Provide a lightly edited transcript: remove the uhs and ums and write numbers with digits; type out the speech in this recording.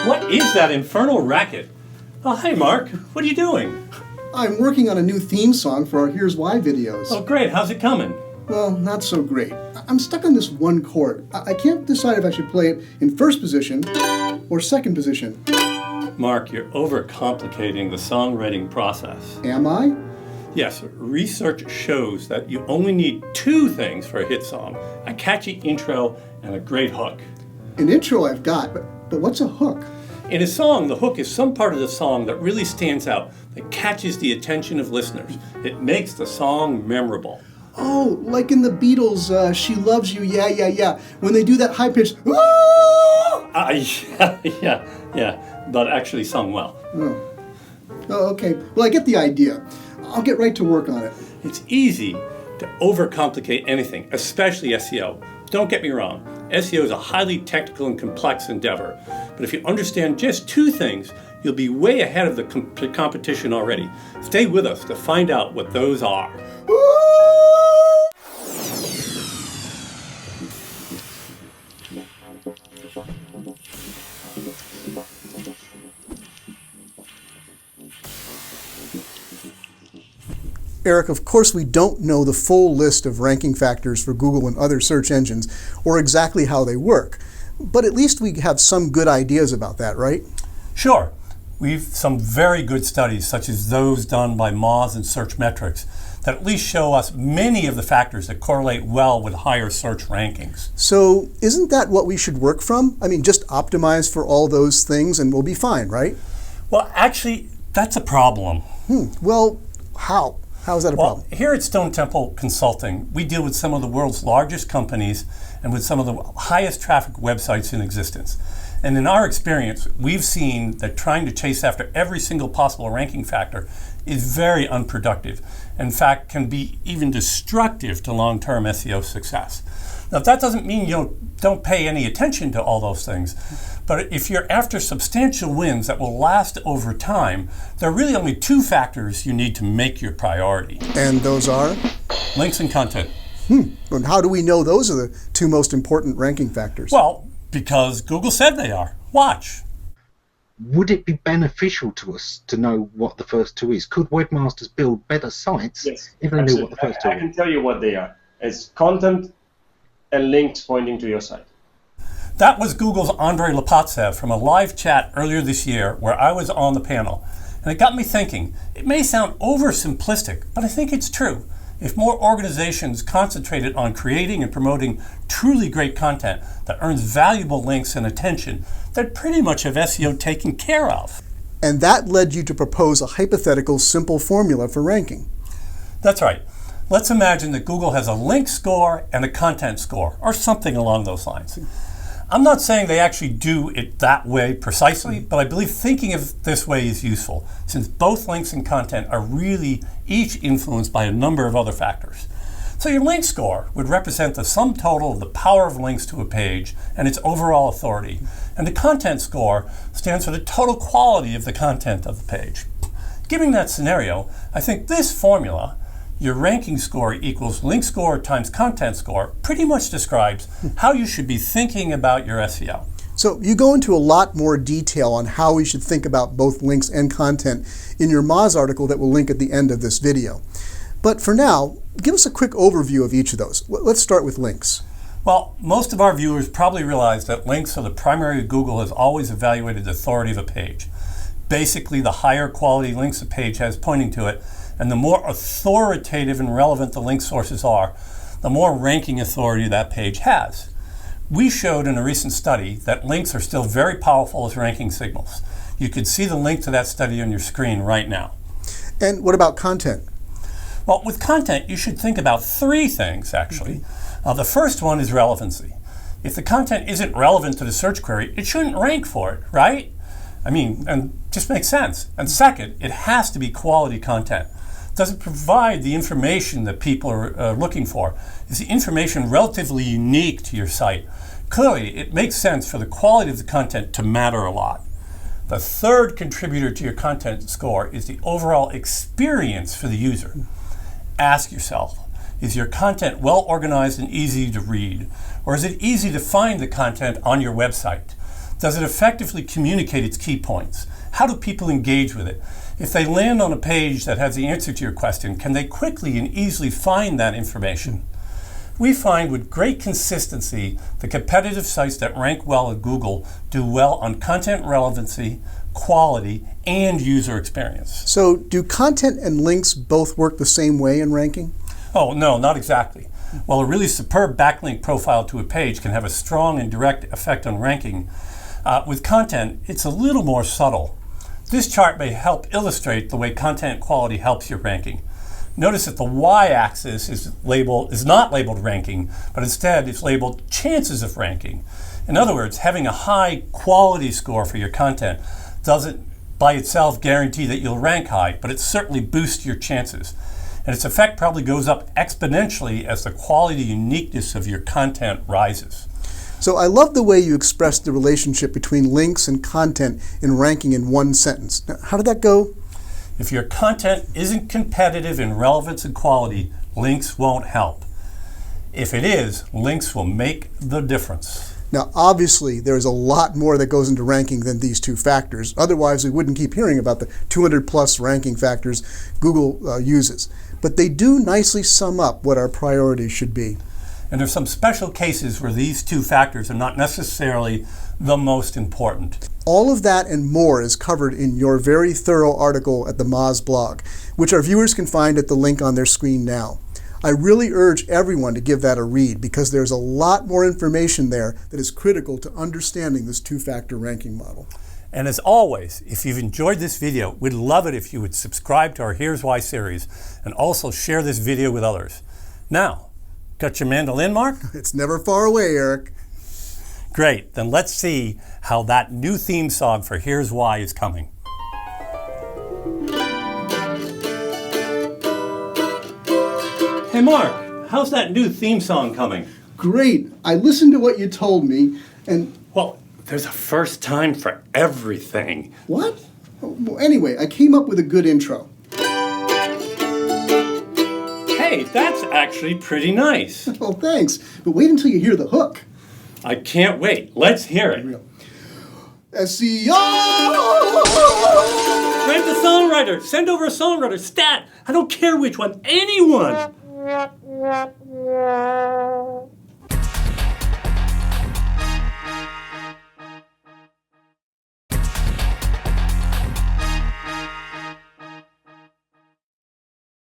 What is that infernal racket? Oh, hey, Mark. What are you doing? I'm working on a new theme song for our Here's Why videos. Oh, great. How's it coming? Well, not so great. I'm stuck on this one chord. I can't decide if I should play it in first position or second position. Mark, you're overcomplicating the songwriting process. Am I? Yes, research shows that you only need two things for a hit song: a catchy intro and a great hook. An intro I've got, but what's a hook? In a song, the hook is some part of the song that really stands out, that catches the attention of listeners. It makes the song memorable. Oh, like in the Beatles, She Loves You, Yeah, Yeah, Yeah. When they do that high-pitched, Yeah, but actually sung well. Oh, okay. Well, I get the idea. I'll get right to work on it. It's easy to overcomplicate anything, especially SEO. Don't get me wrong, SEO is a highly technical and complex endeavor. But if you understand just two things, you'll be way ahead of the competition already. Stay with us to find out what those are. Eric, of course we don't know the full list of ranking factors for Google and other search engines, or exactly how they work. But at least we have some good ideas about that, right? Sure. We've some very good studies, such as those done by Moz and Searchmetrics, that at least show us many of the factors that correlate well with higher search rankings. So isn't that what we should work from? I mean, just optimize for all those things and we'll be fine, right? Well, actually, that's a problem. Well, how? How is that a problem? Well, here at Stone Temple Consulting, we deal with some of the world's largest companies and with some of the highest traffic websites in existence. And in our experience, we've seen that trying to chase after every single possible ranking factor is very unproductive. In fact, can be even destructive to long-term SEO success. Now, that doesn't mean you don't pay any attention to all those things. But if you're after substantial wins that will last over time, there are really only two factors you need to make your priority. And those are? Links and content. And how do we know those are the two most important ranking factors? Well, because Google said they are. Watch. Would it be beneficial to us to know what the first two is? Could webmasters build better sites if they knew what the first two are? I can tell you what they are. It's content and links pointing to your site. That was Google's Andrei Lopatsev from a live chat earlier this year where I was on the panel. And it got me thinking. It may sound oversimplistic, but I think it's true. If more organizations concentrated on creating and promoting truly great content that earns valuable links and attention, they'd pretty much have SEO taken care of. And that led you to propose a hypothetical simple formula for ranking. That's right. Let's imagine that Google has a link score and a content score, or something along those lines. I'm not saying they actually do it that way precisely, but I believe thinking of this way is useful, since both links and content are really each influenced by a number of other factors. So your link score would represent the sum total of the power of links to a page and its overall authority, and the content score stands for the total quality of the content of the page. Given that scenario, I think this formula, your ranking score equals link score times content score, pretty much describes how you should be thinking about your SEO. So you go into a lot more detail on how we should think about both links and content in your Moz article that we'll link at the end of this video. But for now, give us a quick overview of each of those. Let's start with links. Well, most of our viewers probably realize that links are the primary Google has always evaluated the authority of a page. Basically, the higher quality links a page has pointing to it, and the more authoritative and relevant the link sources are, the more ranking authority that page has. We showed in a recent study that links are still very powerful as ranking signals. You can see the link to that study on your screen right now. And what about content? Well, with content, you should think about three things, actually. The first one is relevancy. If the content isn't relevant to the search query, it shouldn't rank for it, right? And just makes sense. And second, it has to be quality content. Does it provide the information that people are looking for? Is the information relatively unique to your site? Clearly, it makes sense for the quality of the content to matter a lot. The third contributor to your content score is the overall experience for the user. Ask yourself, is your content well organized and easy to read? Or is it easy to find the content on your website? Does it effectively communicate its key points? How do people engage with it? If they land on a page that has the answer to your question, can they quickly and easily find that information? We find with great consistency the competitive sites that rank well at Google do well on content relevancy, quality, and user experience. So do content and links both work the same way in ranking? Oh, no, not exactly. While a really superb backlink profile to a page can have a strong and direct effect on ranking, with content, it's a little more subtle. This chart may help illustrate the way content quality helps your ranking. Notice that the y-axis is not labeled ranking, but instead it's labeled chances of ranking. In other words, having a high quality score for your content doesn't by itself guarantee that you'll rank high, but it certainly boosts your chances. And its effect probably goes up exponentially as the quality and uniqueness of your content rises. So I love the way you expressed the relationship between links and content in ranking in one sentence. Now, how did that go? If your content isn't competitive in relevance and quality, links won't help. If it is, links will make the difference. Now, obviously, there's a lot more that goes into ranking than these two factors. Otherwise, we wouldn't keep hearing about the 200 plus ranking factors Google uses. But they do nicely sum up what our priorities should be. And there's some special cases where these two factors are not necessarily the most important. All of that and more is covered in your very thorough article at the Moz blog, which our viewers can find at the link on their screen now. I really urge everyone to give that a read because there's a lot more information there that is critical to understanding this two-factor ranking model. And as always, if you've enjoyed this video, we'd love it if you would subscribe to our Here's Why series and also share this video with others. Now, got your mandolin, Mark? It's never far away, Eric. Great, then let's see how that new theme song for Here's Why is coming. Hey Mark, how's that new theme song coming? Great. I listened to what you told me and... Well, there's a first time for everything. What? Well, anyway, I came up with a good intro. Hey, that's actually pretty nice. Well, thanks. But wait until you hear the hook. I can't wait. Let's hear it. SEO! Grant the songwriter. Send over a songwriter. Stat. I don't care which one. Anyone.